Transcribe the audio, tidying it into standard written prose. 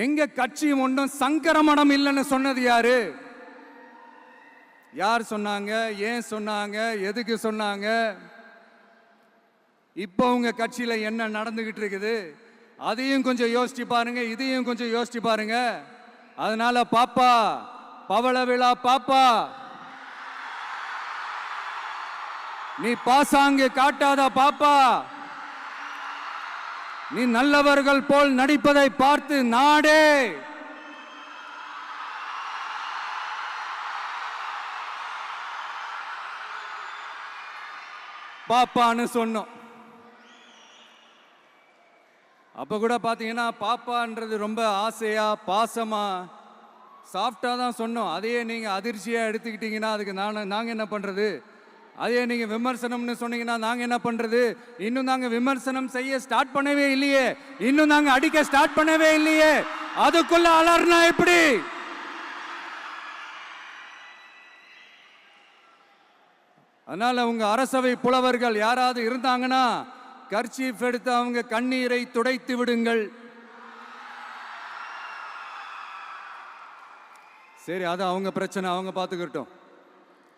எங்க கட்சி ஒன்றும் சங்கரமணம் இல்லைன்னு சொன்னது யாரு? யார் சொன்னாங்க? ஏன் சொன்னாங்க? எதுக்கு சொன்னாங்க? இப்போ உங்க கட்சியில என்ன நடந்துகிட்டு இருக்குது அதையும் கொஞ்சம் யோசிச்சு பாருங்க, இதையும் கொஞ்சம் யோசிச்சு பாருங்க. அதனால பாப்பா, பவள விழா பாப்பா, நீ பாசாங்கு காட்டாத பாப்பா. நீ நல்லவர்கள் போல் நடிப்பதை பார்த்து நாடே பாப்பான்னு சொன்னோம். அப்ப கூட பாத்தீங்கன்னா பாப்பான்றது ரொம்ப ஆசையா பாசமா சாஃப்டா தான் சொன்னோம். அதையே நீங்க அதிர்ச்சியா எடுத்துக்கிட்டீங்கன்னா அதுக்கு நாங்க என்ன பண்றது? அதே நீங்க விமர்சனம்னு சொன்னீங்கன்னா நாங்க என்ன பண்றது? இன்னும் நாங்க விமர்சனம் செய்ய ஸ்டார்ட் பண்ணவே இல்லையே, இன்னும் நாங்க அடிக்க ஸ்டார்ட் பண்ணவே இல்லையே, அதுக்குள்ள அலர்னா எப்படி? அதனால உங்க அரசவை புலவர்கள் யாராவது இருந்தாங்கன்னா கர்ச்சீஃப் எடுத்து அவங்க கண்ணீரை துடைத்து விடுங்கள். சரி, அது அவங்க பிரச்சனை, அவங்க பார்த்துக்கிட்டோம்.